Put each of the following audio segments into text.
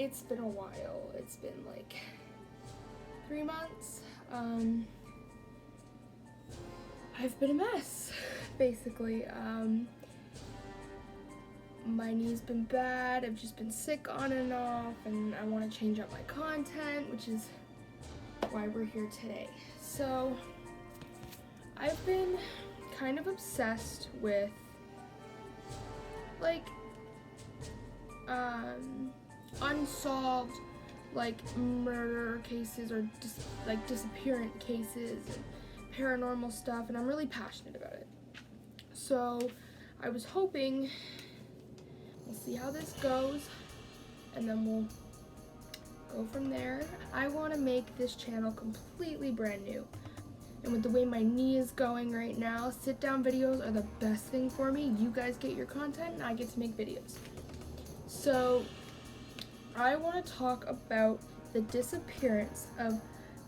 It's been a while. It's been like 3 months. I've been a mess, basically. My knee's been bad. I've just been sick on and off, and I want to change up my content, which is why we're here today. So I've been kind of obsessed with like unsolved like murder cases or disappearance cases and paranormal stuff, and I'm really passionate about it. So I was hoping, we'll see how this goes, and then we'll go from there. I want to make this channel completely brand new, and with the way my knee is going right now, sit down videos are the best thing for me. You guys get your content and I get to make videos. So I want to talk about the disappearance of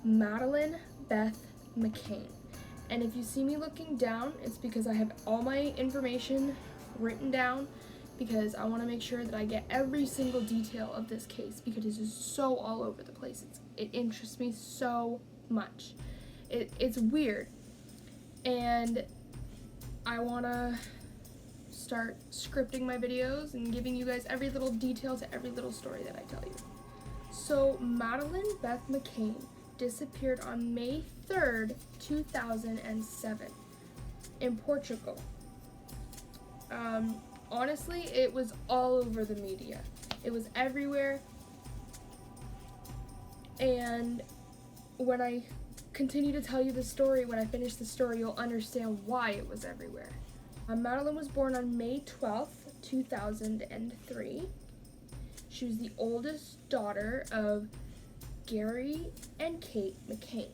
Madeline Beth McCann. And if you see me looking down, it's because I have all my information written down, because I want to make sure that I get every single detail of this case, because it's just so all over the place. It interests me so much. It's weird, and I want to start scripting my videos and giving you guys every little detail to every little story that I tell you. So Madeline Beth McCann disappeared on May 3rd, 2007 in Portugal. Honestly, it was all over the media. It was everywhere. And when I continue to tell you the story, when I finish the story, you'll understand why it was everywhere. Madeline was born on May 12th, 2003. She was the oldest daughter of Gary and Kate McCann.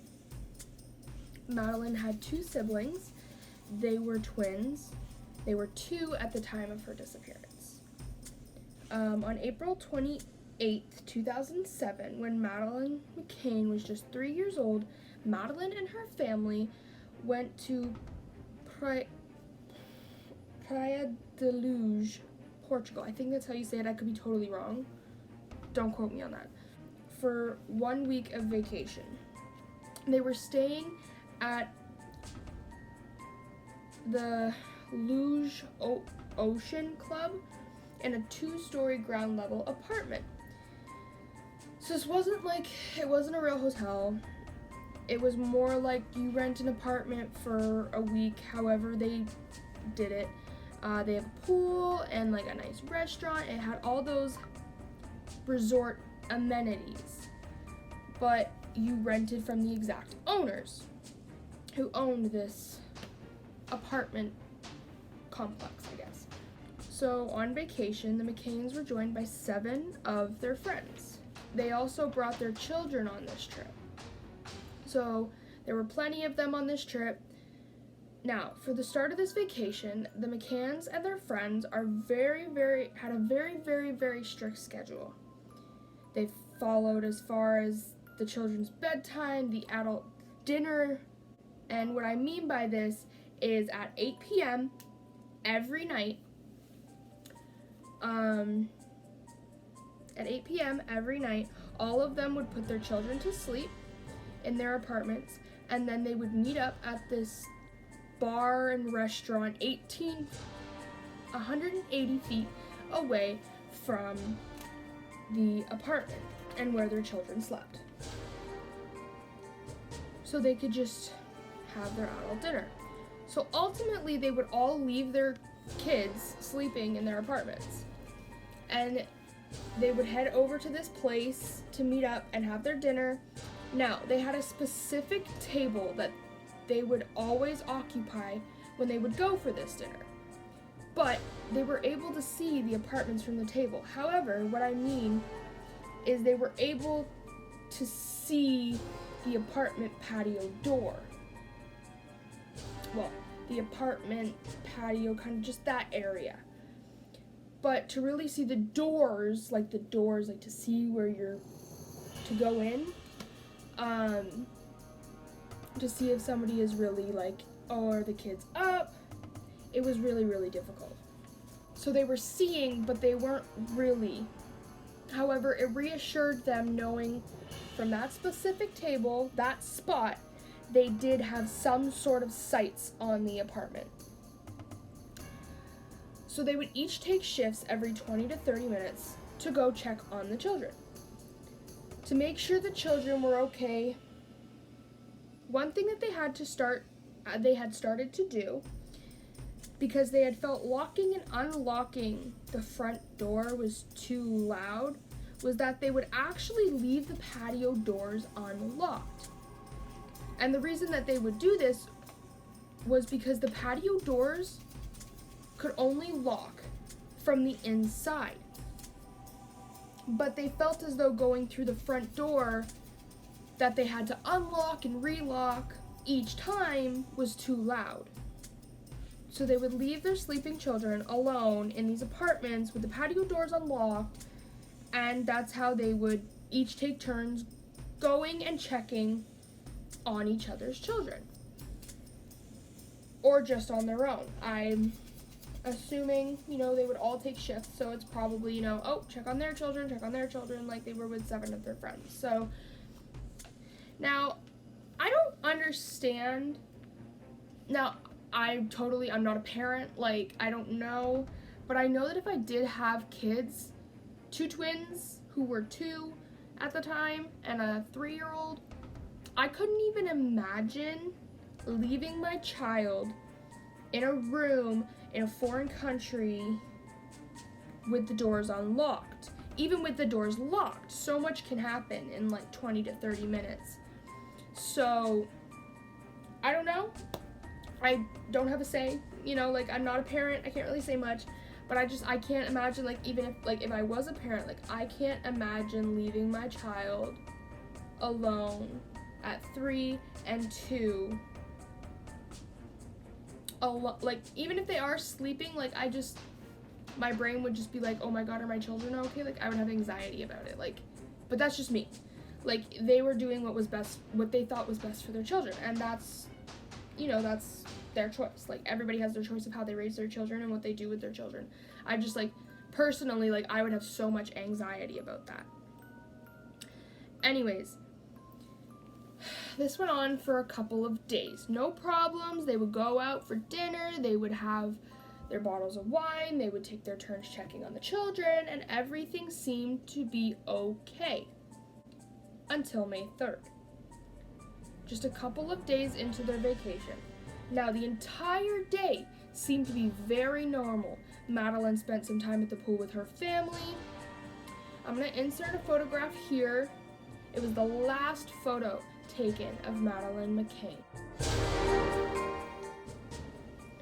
Madeline had 2 siblings. They were twins. They were 2 at the time of her disappearance. On April 28th, 2007, when Madeline McCann was just 3 years old, Madeline and her family went to Praia de Luz, Portugal. I think that's how you say it. I could be totally wrong. Don't quote me on that. For 1 week of vacation. They were staying at the Luge Ocean Club in a 2-story ground level apartment. So this wasn't a real hotel. It was more like you rent an apartment for a week, however they did it. They have a pool and like a nice restaurant. It had all those resort amenities, but you rented from the exact owners who owned this apartment complex, I guess. So on vacation, the McCanns were joined by 7 of their friends. They also brought their children on this trip. So there were plenty of them on this trip. Now, for the start of this vacation, the McCanns and their friends had a very strict schedule. They followed as far as the children's bedtime, the adult dinner, and what I mean by this is at 8 p.m. every night, all of them would put their children to sleep in their apartments, and then they would meet up at this bar and restaurant 180 feet away from the apartment and where their children slept, so they could just have their adult dinner. So ultimately they would all leave their kids sleeping in their apartments, and they would head over to this place to meet up and have their dinner. Now, they had a specific table that they would always occupy when they would go for this dinner, but they were able to see the apartments from the table. However, what I mean is they were able to see the apartment patio door. Well, the apartment patio, kind of just that area. But to really see the doors, like to see where you're to go in, to see if somebody is really like, oh, are the kids up? It was really difficult. So they were seeing, but they weren't really However, it reassured them knowing from that specific table, that spot, they did have some sort of sights on the apartment. So they would each take shifts every 20 to 30 minutes to go check on the children. To make sure the children were okay, one thing that they had started to do, because they had felt locking and unlocking the front door was too loud, was that they would actually leave the patio doors unlocked. And the reason that they would do this was because the patio doors could only lock from the inside. But they felt as though going through the front door that they had to unlock and relock each time was too loud. So they would leave their sleeping children alone in these apartments with the patio doors unlocked, and that's how they would each take turns going and checking on each other's children. Or just on their own. I'm assuming, they would all take shifts, so it's probably, check on their children, like they were with 7 of their friends. So, now, I don't understand. Now, I'm not a parent, I don't know, but I know that if I did have kids, 2 twins who were 2 at the time and a 3-year-old, I couldn't even imagine leaving my child in a room in a foreign country with the doors unlocked. Even with the doors locked, so much can happen in 20 to 30 minutes. So, I don't know. I don't have a say, I'm not a parent, I can't really say much, but I can't imagine, even if I was a parent, I can't imagine leaving my child alone at 3 and 2, even if they are sleeping, my brain would just be oh my god, are my children okay? I would have anxiety about it, but that's just me. They were doing what they thought was best for their children, and that's their choice. Everybody has their choice of how they raise their children and what they do with their children. I just, personally, I would have so much anxiety about that. Anyways, this went on for a couple of days. No problems. They would go out for dinner. They would have their bottles of wine. They would take their turns checking on the children, and everything seemed to be okay. Until May 3rd. Just a couple of days into their vacation. Now, the entire day seemed to be very normal. Madeline spent some time at the pool with her family. I'm going to insert a photograph here. It was the last photo taken of Madeline McCann.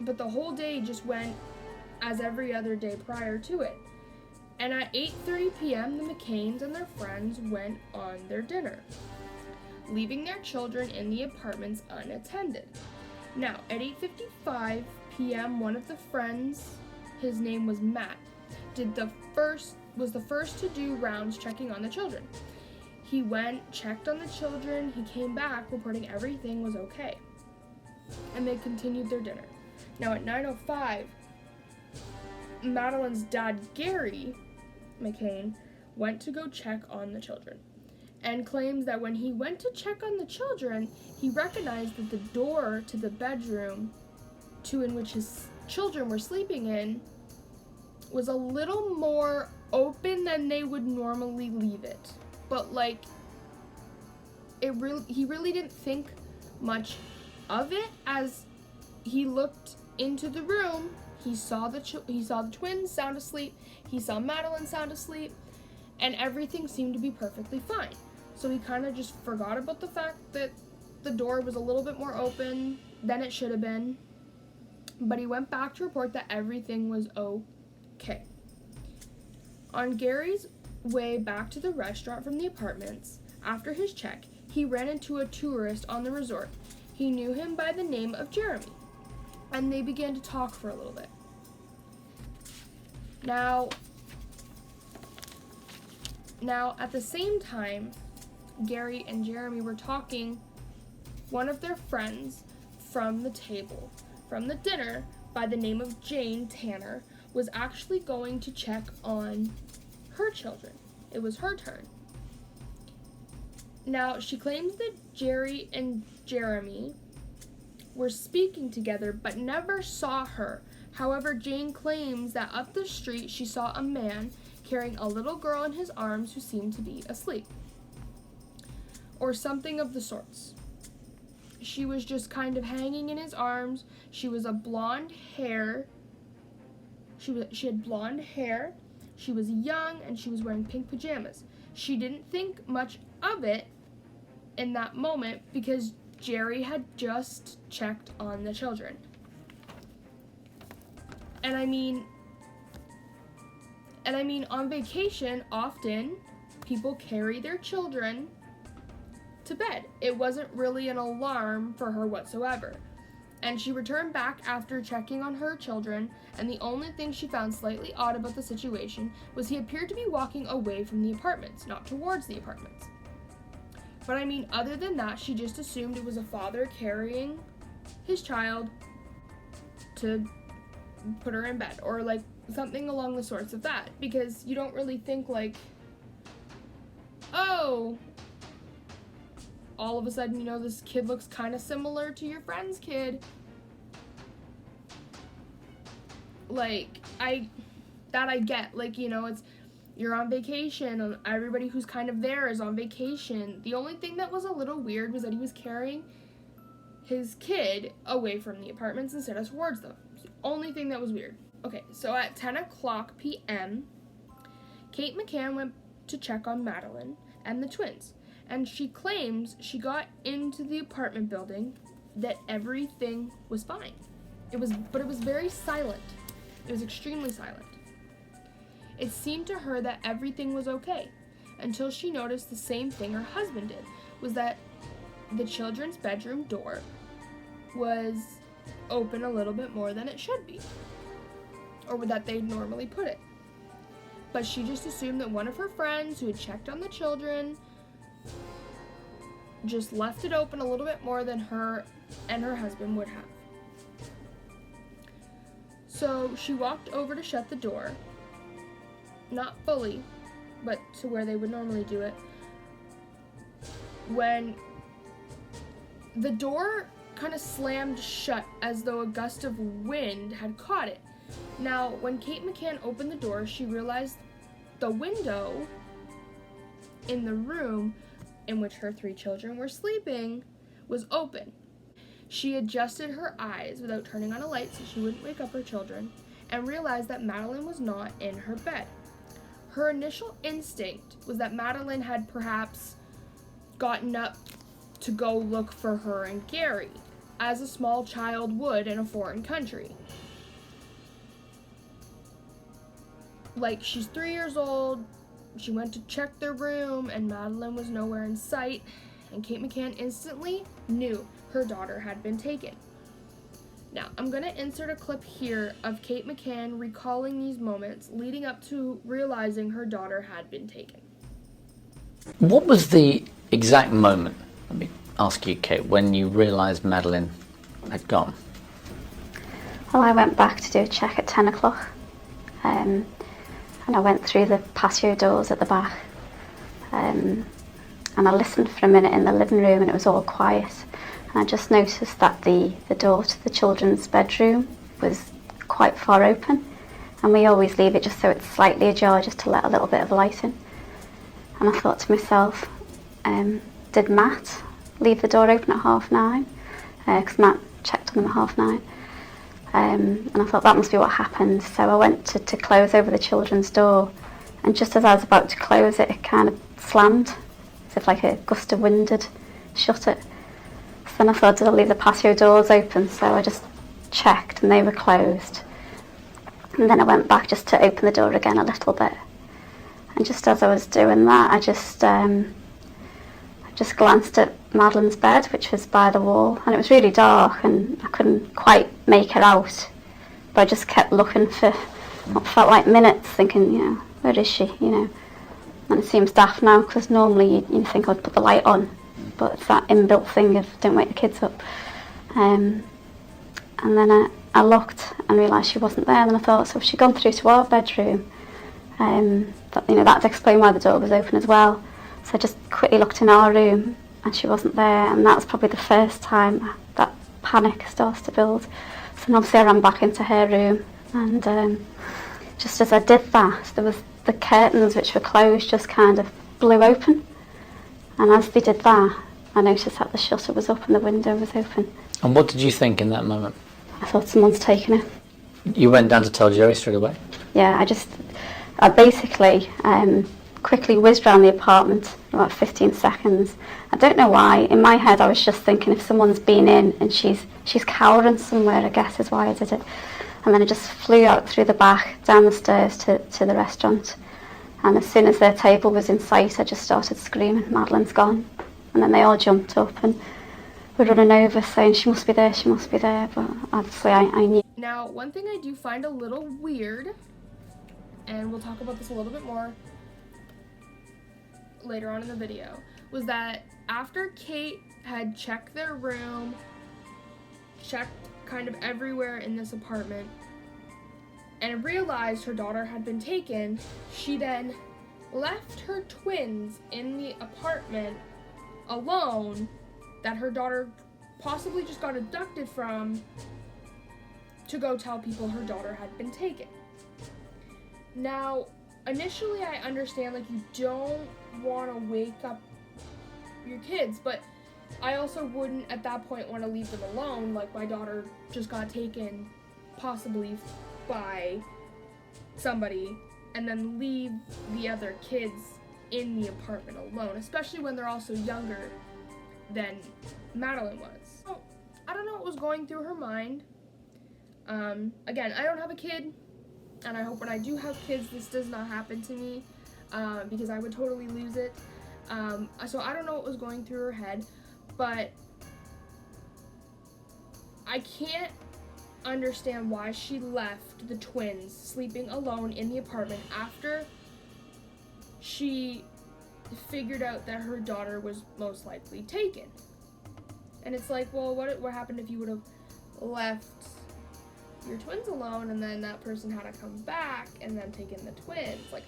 But the whole day just went as every other day prior to it. And at 8:30 p.m., the McCanns and their friends went on their dinner, leaving their children in the apartments unattended. Now, at 8:55 p.m., one of the friends, his name was Matt, was the first to do rounds checking on the children. He went, checked on the children, he came back reporting everything was okay. And they continued their dinner. Now, at 9:05, Madeline's dad, Gary McCann, went to go check on the children, and claims that when he went to check on the children, he recognized that the door to the bedroom in which his children were sleeping in was a little more open than they would normally leave it. But he really didn't think much of it. As he looked into the room, he saw the twins sound asleep, he saw Madeline sound asleep, and everything seemed to be perfectly fine. So he kind of just forgot about the fact that the door was a little bit more open than it should have been. But he went back to report that everything was okay. On Gary's way back to the restaurant from the apartments, after his check, he ran into a tourist on the resort. He knew him by the name of Jeremy, and they began to talk for a little bit. Now, at the same time Gary and Jeremy were talking, one of their friends from the table, from the dinner, by the name of Jane Tanner, was actually going to check on her children. it was her turn. Now, she claims that Jerry and Jeremy were speaking together but never saw her. However, Jane claims that up the street she saw a man carrying a little girl in his arms who seemed to be asleep, or something of the sorts. She was just kind of hanging in his arms. She was blonde hair. She had blonde hair. She was young, and she was wearing pink pajamas. She didn't think much of it in that moment because Jerry had just checked on the children. And I mean, on vacation, often people carry their children to bed. It wasn't really an alarm for her whatsoever. And she returned back after checking on her children, and the only thing she found slightly odd about the situation was he appeared to be walking away from the apartments, not towards the apartments. But I mean, other than that, she just assumed it was a father carrying his child to put her in bed, or like something along the sorts of that, because you don't really think like, oh, all of a sudden, you know, this kid looks kind of similar to your friend's kid. Like, I get, like, you know, you're on vacation, and everybody who's kind of there is on vacation. The only thing that was a little weird was that he was carrying his kid away from the apartments instead of towards them. It's the only thing that was weird. Okay, so at 10 o'clock p.m., Kate McCann went to check on Madeline and the twins, and she claims she got into the apartment building that everything was fine. But it was very silent. It was extremely silent. It seemed to her that everything was okay, until she noticed the same thing her husband did, was that the children's bedroom door was open a little bit more than it should be, or that they'd normally put it. But she just assumed that one of her friends who had checked on the children just left it open a little bit more than her and her husband would have. So she walked over to shut the door, not fully, but to where they would normally do it, when the door kind of slammed shut as though a gust of wind had caught it. Now, when Kate McCann opened the door, she realized the window in the room in which her 3 children were sleeping was open. She adjusted her eyes without turning on a light so she wouldn't wake up her children, and realized that Madeline was not in her bed. Her initial instinct was that Madeline had perhaps gotten up to go look for her and Gary, as a small child would in a foreign country. Like, she's 3 years old, she went to check their room, and Madeline was nowhere in sight, and Kate McCann instantly knew her daughter had been taken. Now, I'm going to insert a clip here of Kate McCann recalling these moments leading up to realizing her daughter had been taken. What was the exact moment, let me ask you, Kate, when you realised Madeline had gone? Well, I went back to do a check at 10 o'clock, and I went through the patio doors at the back, and I listened for a minute in the living room, and it was all quiet. And I just noticed that the door to the children's bedroom was quite far open, and we always leave it just so it's slightly ajar, just to let a little bit of light in. And I thought to myself, did Matt leave the door open at 9:30? Because Matt checked on them at 9:30. And I thought that must be what happened. So I went to close over the children's door, and just as I was about to close it, it kind of slammed, as if like a gust of wind had shut it. So then I thought, did I leave the patio doors open? So I just checked, and they were closed. And then I went back just to open the door again a little bit. And just as I was doing that, I just glanced at Madeline's bed, which was by the wall, and it was really dark and I couldn't quite make her out, but I just kept looking for what felt like minutes, thinking, you know, where is she, you know. And it seems daft now, because normally you think I'd put the light on, but it's that inbuilt thing of don't wake the kids up. And then I looked and realised she wasn't there, and then I thought, so she'd gone through to our bedroom That'd explain why the door was open as well. So I just quickly looked in our room and she wasn't there, and that was probably the first time that panic started to build. So then obviously I ran back into her room, and just as I did that, there was the curtains, which were closed, just kind of blew open. And as they did that, I noticed that the shutter was up and the window was open. And what did you think in that moment? I thought someone's taken her. You went down to tell Joey straight away? Yeah, I basically quickly whizzed around the apartment in about 15 seconds. I don't know why. In my head, I was just thinking if someone's been in and she's cowering somewhere, I guess is why I did it. And then I just flew out through the back, down the stairs to the restaurant. And as soon as their table was in sight, I just started screaming, "Madeline's gone." And then they all jumped up and were running over saying, "She must be there, she must be there." But obviously I knew. Now, one thing I do find a little weird, and we'll talk about this a little bit more later on in the video, was that after Kate had checked their room, checked kind of everywhere in this apartment, and realized her daughter had been taken, she then left her twins in the apartment alone that her daughter possibly just got abducted from, to go tell people her daughter had been taken. Now, initially I understand, like, you don't want to wake up your kids, but I also wouldn't at that point want to leave them alone. Like, my daughter just got taken possibly by somebody, and then leave the other kids in the apartment alone, especially when they're also younger than Madeline was. So, I don't know what was going through her mind. Again, I don't have a kid, and I hope when I do have kids this does not happen to me, because I would totally lose it. So I don't know what was going through her head, but I can't understand why she left the twins sleeping alone in the apartment after she figured out that her daughter was most likely taken. And it's like, well, what happened if you would have left your twins alone and then that person had to come back and then taken the twins? Like,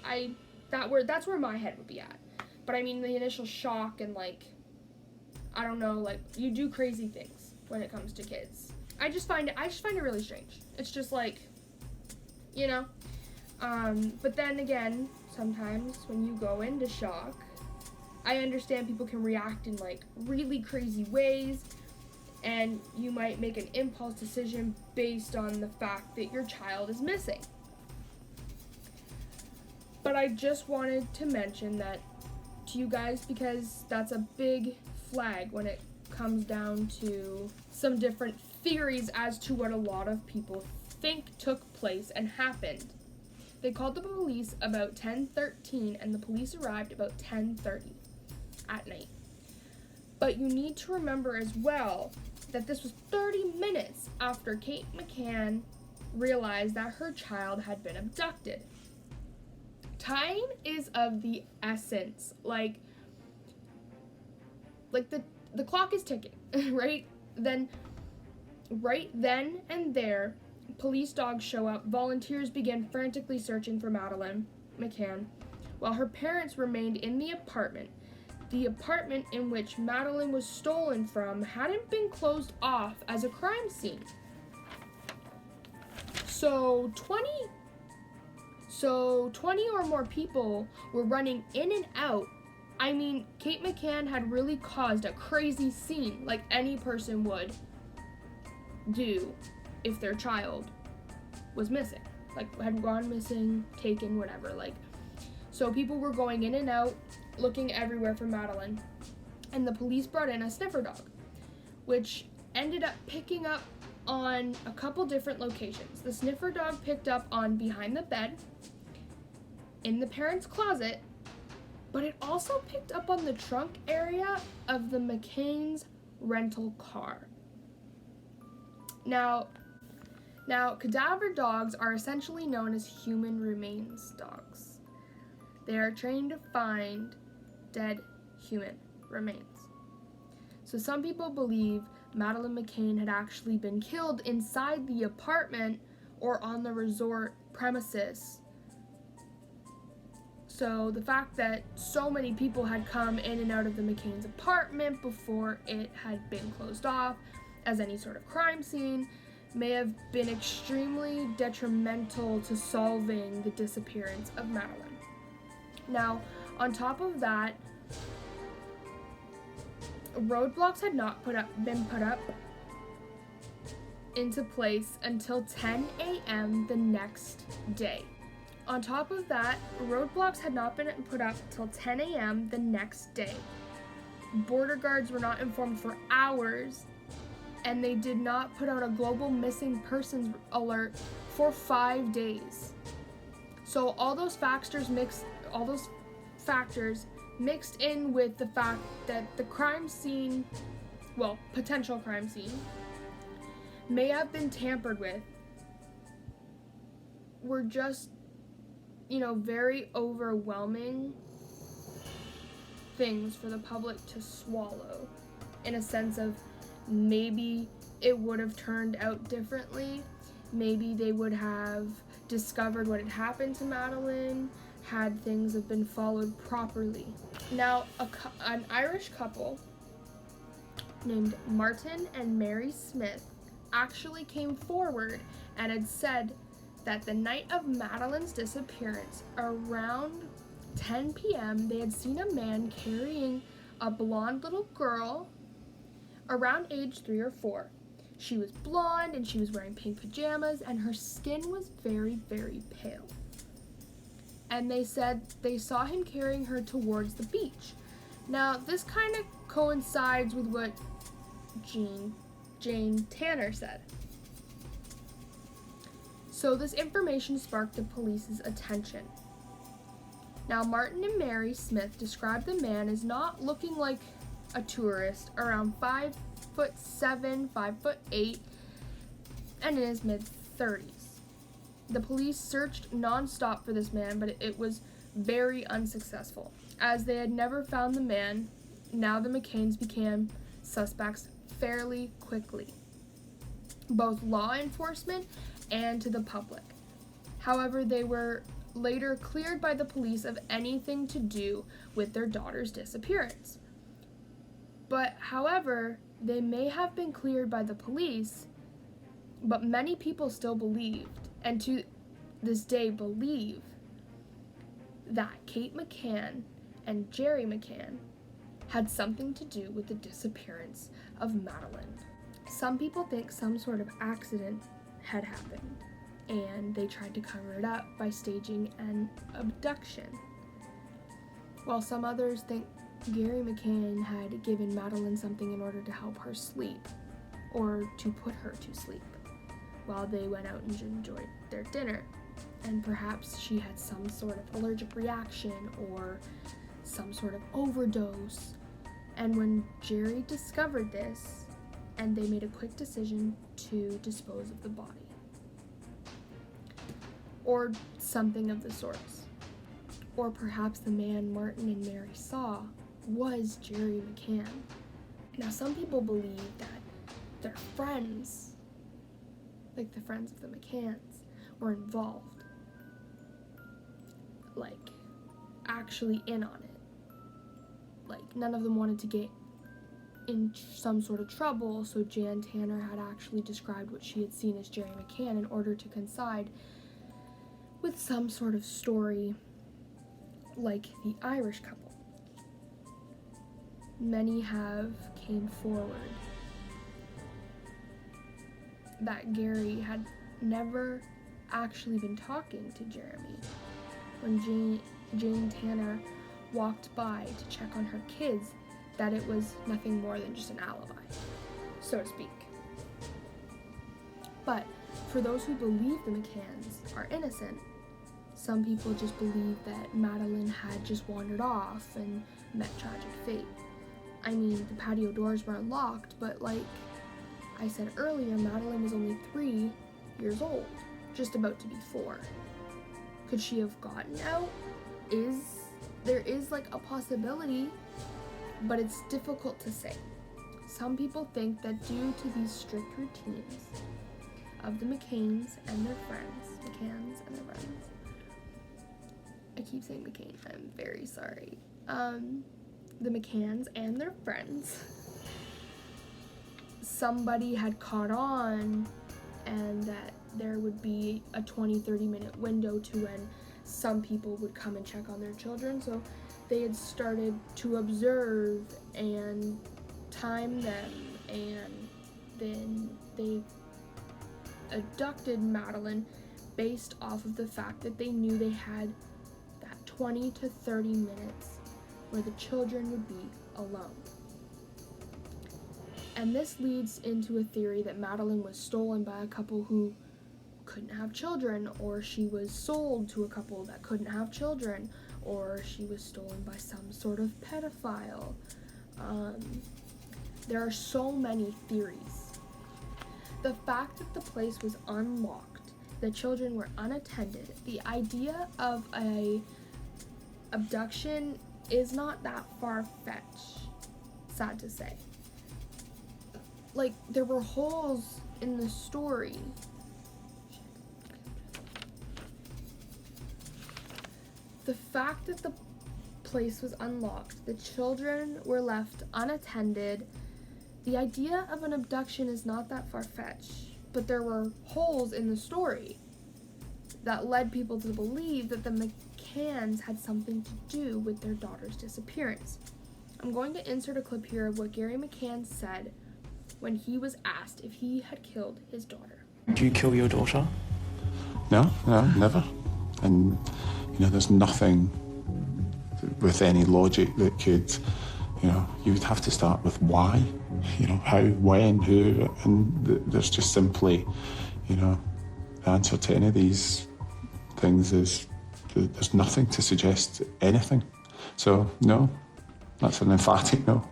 that's where my head would be at. But I mean, the initial shock and, like, I don't know, like, you do crazy things when it comes to kids. I just find it really strange. It's just like, you know. But then again, sometimes when you go into shock, I understand people can react in, like, really crazy ways, and you might make an impulse decision based on the fact that your child is missing. But I just wanted to mention that to you guys, because that's a big flag when it comes down to some different theories as to what a lot of people think took place and happened. They called the police about 10:13, and the police arrived about 10:30 at night. But you need to remember as well that this was 30 minutes after Kate McCann realized that her child had been abducted. Time is of the essence. Like the clock is ticking, right? Right then and there, police dogs show up. Volunteers began frantically searching for Madeline McCann, while her parents remained in the apartment. The apartment in which Madeline was stolen from hadn't been closed off as a crime scene. So 20 or more people were running in and out. I mean, Kate McCann had really caused a crazy scene, like any person would do if their child was missing, like had gone missing, taken, whatever. Like, so people were going in and out, looking everywhere for Madeline, and the police brought in a sniffer dog, which ended up picking up on a couple different locations. The sniffer dog picked up on behind the bed, in the parents' closet, but it also picked up on the trunk area of the McCann's rental car. Now, cadaver dogs are essentially known as human remains dogs. They are trained to find dead human remains. So some people believe Madeline McCann had actually been killed inside the apartment or on the resort premises So the fact that so many people had come in and out of the McCann's apartment before it had been closed off as any sort of crime scene may have been extremely detrimental to solving the disappearance of Madeline. Now, on top of that, roadblocks had not been put up into place until 10 a.m. the next day. On top of that, roadblocks had not been put up till 10 a.m. the next day. Border guards were not informed for hours, and they did not put out a global missing persons alert for 5 days. So all those factors mixed in with the fact that the crime scene, well, potential crime scene, may have been tampered with, were just, very overwhelming things for the public to swallow, in a sense of maybe it would have turned out differently. Maybe they would have discovered what had happened to Madeline had things have been followed properly. Now, an Irish couple named Martin and Mary Smith actually came forward and had said that the night of Madeline's disappearance, around 10 p.m., they had seen a man carrying a blonde little girl around age 3 or 4. She was blonde and she was wearing pink pajamas and her skin was very, very pale. And they said they saw him carrying her towards the beach. Now, this kind of coincides with what Jane Tanner said. So this information sparked the police's attention. Now, Martin and Mary Smith described the man as not looking like a tourist, around 5'7", 5'8", and in his mid-30s. The police searched non-stop for this man, but it was very unsuccessful. As they had never found the man, now the McCanns became suspects fairly quickly, both law enforcement and to the public. However, they were later cleared by the police of anything to do with their daughter's disappearance. But, however, they may have been cleared by the police, but many people still believed, and to this day believe, that Kate McCann and Jerry McCann had something to do with the disappearance of Madeline. Some people think some sort of accident had happened, and they tried to cover it up by staging an abduction, while some others think Gary McCann had given Madeline something in order to help her sleep, or to put her to sleep, while they went out and enjoyed their dinner, and perhaps she had some sort of allergic reaction or some sort of overdose. And when Jerry discovered this, and they made a quick decision to dispose of the body, or something of the sorts. Or perhaps the man Martin and Mary saw was Jerry McCann. Now, some people believe that their friends, like the friends of the McCanns, were involved, like actually in on it. Like, none of them wanted to get in some sort of trouble, so Jan Tanner had actually described what she had seen as Jerry McCann in order to coincide with some sort of story like the Irish couple. Many have came forward that Gary had never actually been talking to Jeremy when Jane Tanner walked by to check on her kids, that it was nothing more than just an alibi, so to speak. But for those who believe the McCanns are innocent, some people just believe that Madeline had just wandered off and met tragic fate. I mean, the patio doors were unlocked, but like I said earlier, Madeline was only 3 years old, just about to be 4. Could she have gotten out? There is like a possibility, but it's difficult to say. Some people think that due to these strict routines of the McCanns and their friends, I keep saying McCain. I'm very sorry. The McCanns and their friends. Somebody had caught on, and that there would be a 20-30 minute window to when some people would come and check on their children. So they had started to observe and time them, and then they abducted Madeline based off of the fact that they knew they had that 20 to 30 minutes where the children would be alone. And this leads into a theory that Madeline was stolen by a couple who couldn't have children, or she was sold to a couple that couldn't have children, or she was stolen by some sort of pedophile. There are so many theories. The fact that the place was unlocked, the children were unattended, the idea of a abduction is not that far-fetched, sad to say. Like, there were holes in the story. The fact that the place was unlocked, the children were left unattended, the idea of an abduction is not that far-fetched, but there were holes in the story that led people to believe that the McCanns had something to do with their daughter's disappearance. I'm going to insert a clip here of what Gary McCann said when he was asked if he had killed his daughter. Do you kill your daughter? No, never. And, there's nothing with any logic that could, you would have to start with why, how, when, who, and there's just simply, the answer to any of these things is there's nothing to suggest anything. So, no, that's an emphatic no.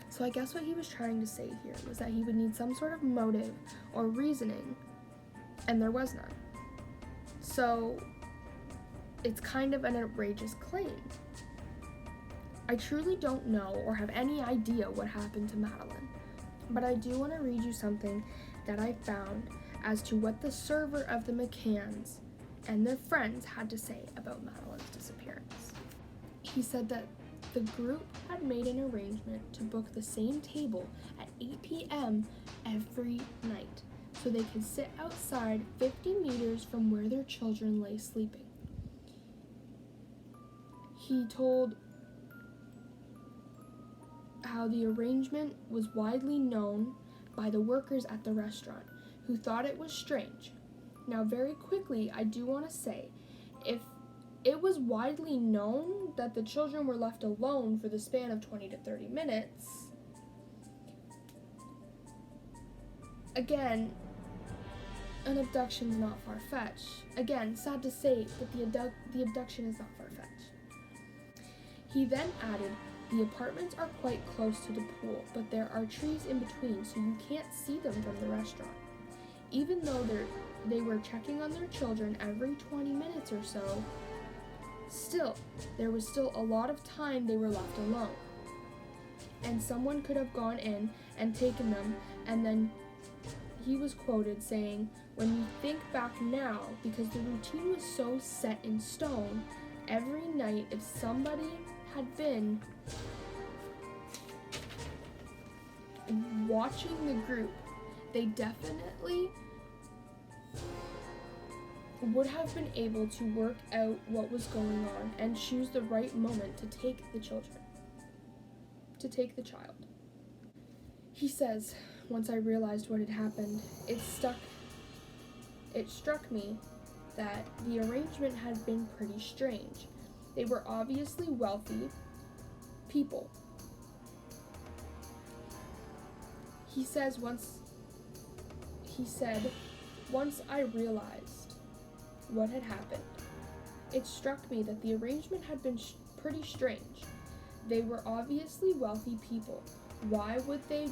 So I guess what he was trying to say here was that he would need some sort of motive or reasoning, and there was none. So it's kind of an outrageous claim. I truly don't know or have any idea what happened to Madeline, but I do want to read you something that I found as to what the server of the McCanns and their friends had to say about Madeline's disappearance. He said that the group had made an arrangement to book the same table at 8 p.m. every night so they could sit outside 50 meters from where their children lay sleeping. He told how the arrangement was widely known by the workers at the restaurant, who thought it was strange. Now, very quickly, I do want to say, if it was widely known that the children were left alone for the span of 20 to 30 minutes, again, an abduction is not far-fetched. Again, sad to say, but the abduction is not far-fetched. He then added, the apartments are quite close to the pool, but there are trees in between, so you can't see them from the restaurant. Even though they were checking on their children every 20 minutes or so, still, there was still a lot of time they were left alone. And someone could have gone in and taken them, and then he was quoted saying, when you think back now, because the routine was so set in stone, every night if somebody had been watching the group, they definitely would have been able to work out what was going on and choose the right moment to take the child. He says, once I realized what had happened, it struck me that the arrangement had been pretty strange. They were obviously wealthy people. He said, once I realized what had happened, it struck me that the arrangement had been pretty strange. They were obviously wealthy people. Why would they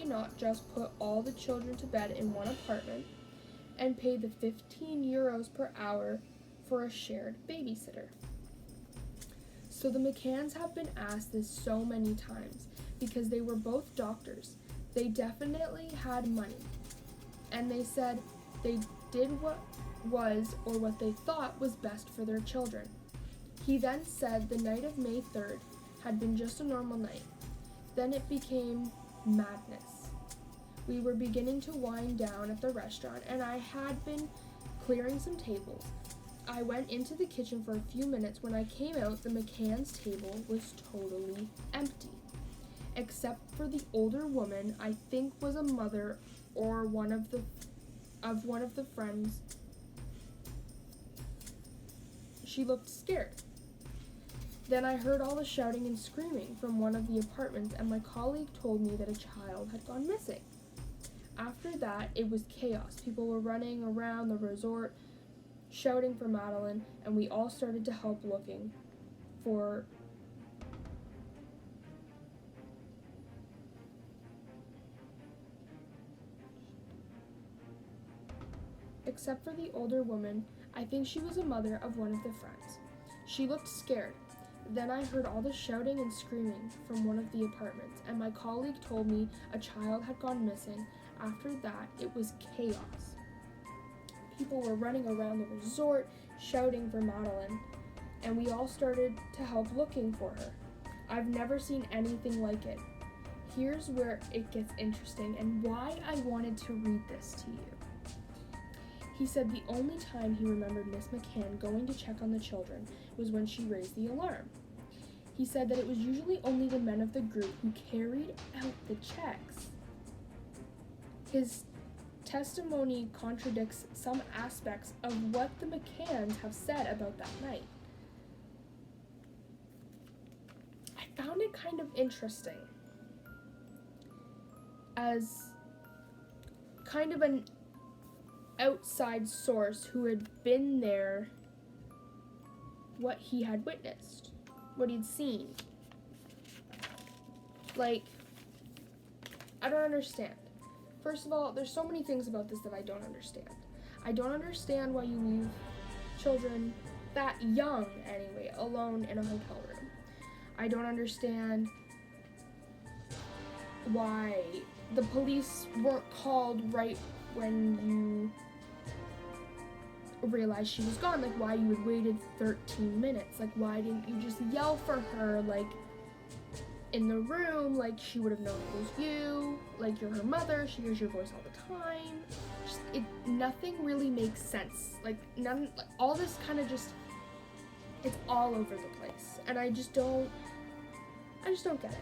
not just put all the children to bed in one apartment and pay the 15 euros per hour for a shared babysitter? So the McCanns have been asked this so many times because they were both doctors. They definitely had money. And they said they did what was, or what they thought was best for their children. He then said the night of May 3rd had been just a normal night. Then it became madness. We were beginning to wind down at the restaurant, and I had been clearing some tables. I went into the kitchen for a few minutes. When I came out, the McCann's table was totally empty, except for the older woman, I think was a mother or one of the friends. She looked scared. Then I heard all the shouting and screaming from one of the apartments, and my colleague told me that a child had gone missing. After that, it was chaos. People were running around the resort, shouting for Madeline, and we all started to help looking for except for the older woman. I think she was a mother of one of the friends. She looked scared. Then I heard all the shouting and screaming from one of the apartments, and my colleague told me a child had gone missing. After that, it was chaos. People were running around the resort, shouting for Madeline, and we all started to help looking for her. I've never seen anything like it. Here's where it gets interesting and why I wanted to read this to you. He said the only time he remembered Miss McCann going to check on the children was when she raised the alarm. He said that it was usually only the men of the group who carried out the checks. His testimony contradicts some aspects of what the McCanns have said about that night. I found it kind of interesting as kind of an outside source who had been there, what he had witnessed, what he'd seen. Like, I don't understand. First of all, there's so many things about this that I don't understand. I don't understand why you leave children that young, anyway, alone in a hotel room. I don't understand why the police weren't called right when you realized she was gone. Like, why you had waited 13 minutes. Like, why didn't you just yell for her, like, in the room, like she would have known it was you, like you're her mother, she hears your voice all the time. Just, nothing really makes sense. Like, all this kind of just, it's all over the place, and I just don't get it.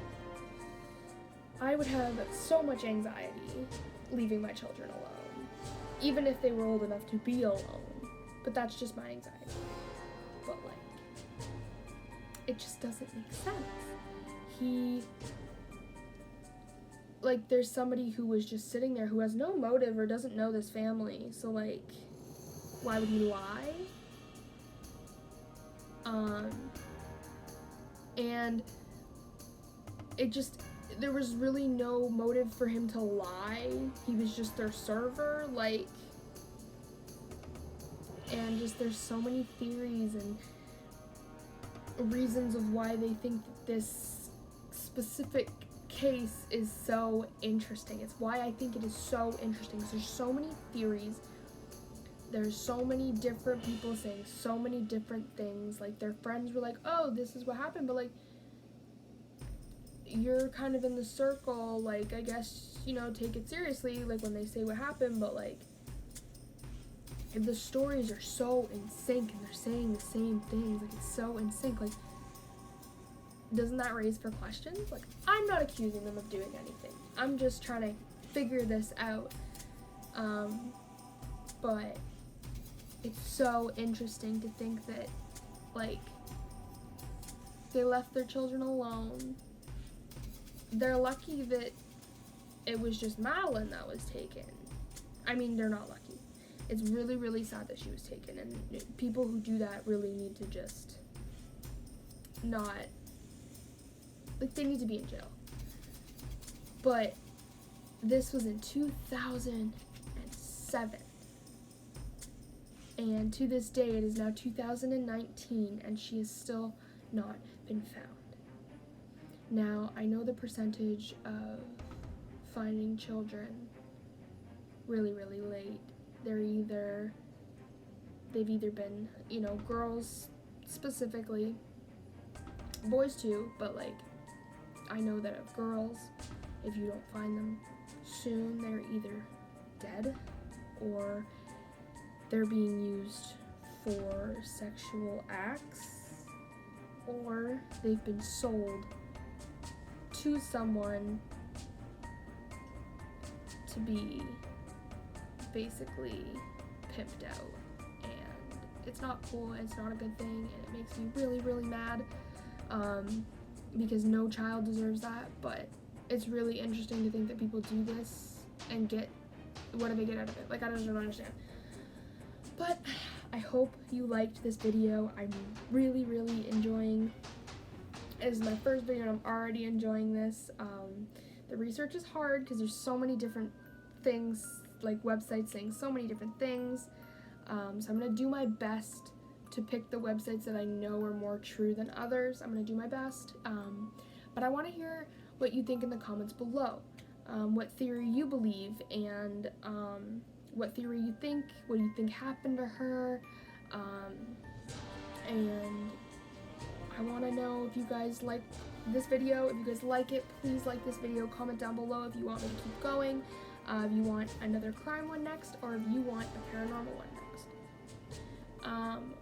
I would have so much anxiety leaving my children alone, even if they were old enough to be alone, but that's just my anxiety. But like, it just doesn't make sense. There's somebody who was just sitting there who has no motive or doesn't know this family, so like, why would he lie? And it just, there was really no motive for him to lie. He was just their server, like, and just there's so many theories and reasons of why they think that this specific case is so interesting. It's why I think it is so interesting, because there's so many theories. There's so many different people saying so many different things. Like, their friends were like, oh, this is what happened, but like, you're kind of in the circle, like, I guess, you know, take it seriously, like, when they say what happened, but like, if the stories are so in sync and they're saying the same things, like, it's so in sync, like, doesn't that raise for questions? Like, I'm not accusing them of doing anything. I'm just trying to figure this out. But it's so interesting to think that, like, they left their children alone. They're lucky that it was just Madeline that was taken. I mean, they're not lucky. It's really, really sad that she was taken, and people who do that really need to just not, like, they need to be in jail. But this was in 2007. And to this day, it is now 2019, and she has still not been found. Now, I know the percentage of finding children really, really late. They're either they've either been, you know, girls specifically, boys too, but like I know that of girls, if you don't find them soon, they're either dead or they're being used for sexual acts, or they've been sold to someone to be basically pimped out. And it's not cool, it's not a good thing, and it makes me really, really mad, because no child deserves that. But it's really interesting to think that people do this and what do they get out of it? Like, I don't understand. But I hope you liked this video. I'm really, really enjoying it. This is my first video and I'm already enjoying this. The research is hard because there's so many different things, like websites saying so many different things. So I'm going to do my best to pick the websites that I know are more true than others. I'm going to do my best. But I want to hear what you think in the comments below. What theory you believe, and what theory you think, what do you think happened to her, and I want to know if you guys like this video. If you guys like it, please like this video, comment down below if you want me to keep going, if you want another crime one next, or if you want a paranormal one next.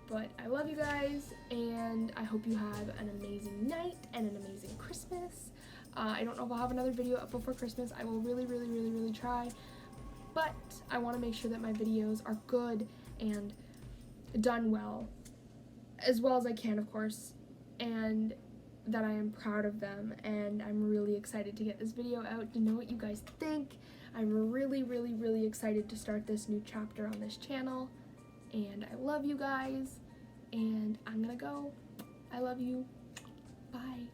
But I love you guys, and I hope you have an amazing night and an amazing Christmas. I don't know if I'll have another video up before Christmas. I will really, really, really, really try. But I want to make sure that my videos are good and done well as I can, of course, and that I am proud of them. And I'm really excited to get this video out to know what you guys think. I'm really, really, really excited to start this new chapter on this channel. And I love you guys. And I'm gonna go. I love you. Bye.